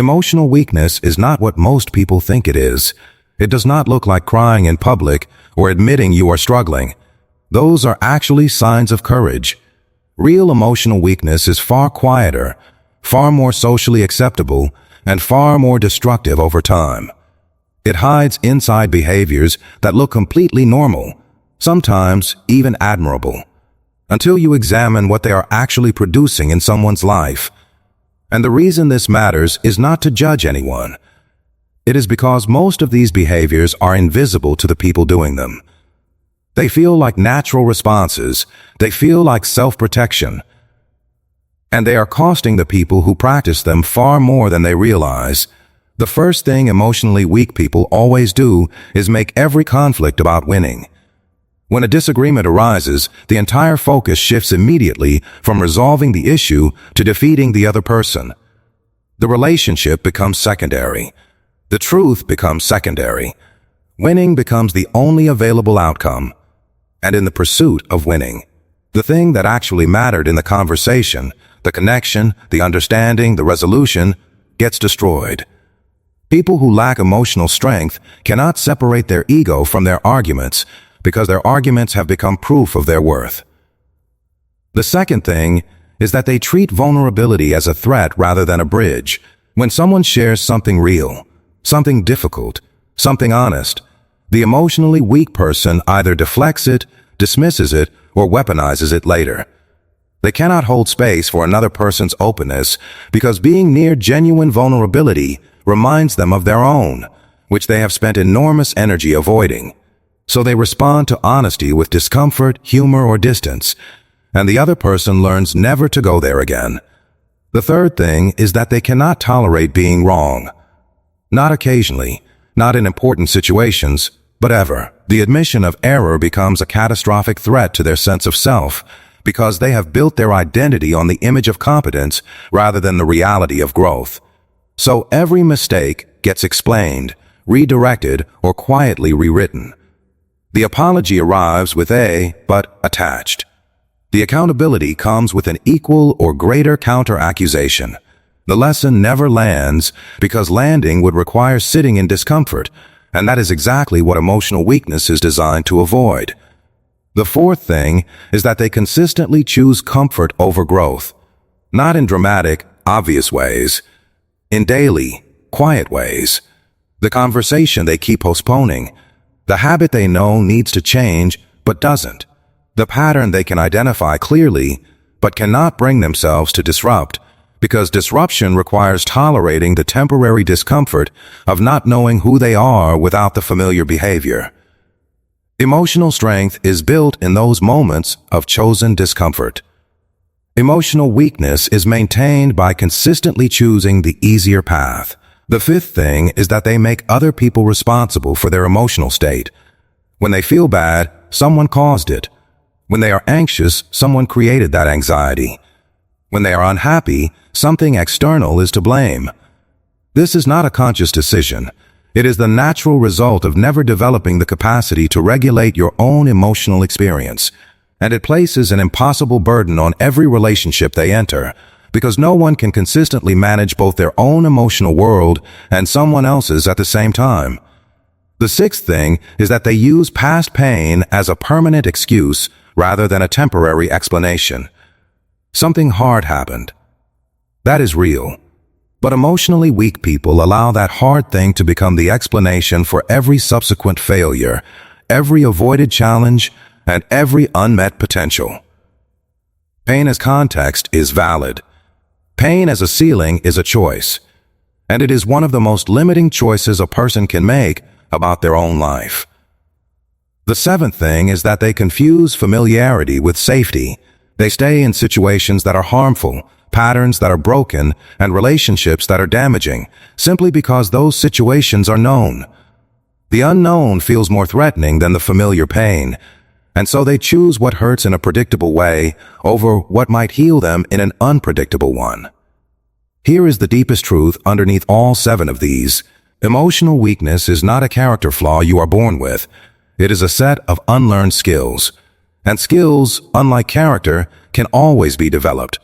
Emotional weakness is not what most people think it is. It does not look like crying in public or admitting you are struggling. Those are actually signs of courage. Real emotional weakness is far quieter, far more socially acceptable, and far more destructive over time. It hides inside behaviors that look completely normal, sometimes even admirable, until you examine what they are actually producing in someone's life. And the reason this matters is not to judge anyone. It is because most of these behaviors are invisible to the people doing them. They feel like natural responses. They feel like self-protection. And they are costing the people who practice them far more than they realize. The first thing emotionally weak people always do is make every conflict about winning. When a disagreement arises, the entire focus shifts immediately from resolving the issue to defeating the other person. The relationship becomes secondary. The truth becomes secondary. Winning becomes the only available outcome. And in the pursuit of winning, the thing that actually mattered in the conversation, the connection, the understanding, the resolution, gets destroyed. People who lack emotional strength cannot separate their ego from their arguments because their arguments have become proof of their worth. The second thing is that they treat vulnerability as a threat rather than a bridge. When someone shares something real, something difficult, something honest, the emotionally weak person either deflects it, dismisses it, or weaponizes it later. They cannot hold space for another person's openness because being near genuine vulnerability reminds them of their own, which they have spent enormous energy avoiding. So they respond to honesty with discomfort, humor, or distance, and the other person learns never to go there again. The third thing is that they cannot tolerate being wrong. Not occasionally, not in important situations, but ever. The admission of error becomes a catastrophic threat to their sense of self because they have built their identity on the image of competence rather than the reality of growth. So every mistake gets explained, redirected, or quietly rewritten. The apology arrives with a but attached. The accountability comes with an equal or greater counter-accusation. The lesson never lands because landing would require sitting in discomfort, and that is exactly what emotional weakness is designed to avoid. The fourth thing is that they consistently choose comfort over growth, not in dramatic, obvious ways, in daily, quiet ways. The conversation they keep postponing, the habit they know needs to change but doesn't, the pattern they can identify clearly but cannot bring themselves to disrupt, because disruption requires tolerating the temporary discomfort of not knowing who they are without the familiar behavior. Emotional strength is built in those moments of chosen discomfort. Emotional weakness is maintained by consistently choosing the easier path. The fifth thing is that they make other people responsible for their emotional state. When they feel bad, someone caused it. When they are anxious, someone created that anxiety. When they are unhappy, something external is to blame. This is not a conscious decision. It is the natural result of never developing the capacity to regulate your own emotional experience. And it places an impossible burden on every relationship they enter, because no one can consistently manage both their own emotional world and someone else's at the same time. The sixth thing is that they use past pain as a permanent excuse rather than a temporary explanation. Something hard happened. That is real. But emotionally weak people allow that hard thing to become the explanation for every subsequent failure, every avoided challenge, and every unmet potential. Pain as context is valid. Pain as a ceiling is a choice, and it is one of the most limiting choices a person can make about their own life. The seventh thing is that they confuse familiarity with safety. They stay in situations that are harmful, patterns that are broken, and relationships that are damaging, simply because those situations are known. The unknown feels more threatening than the familiar pain, and so they choose what hurts in a predictable way over what might heal them in an unpredictable one. Here is the deepest truth underneath all 7 of these. Emotional weakness is not a character flaw you are born with. It is a set of unlearned skills. And skills, unlike character, can always be developed.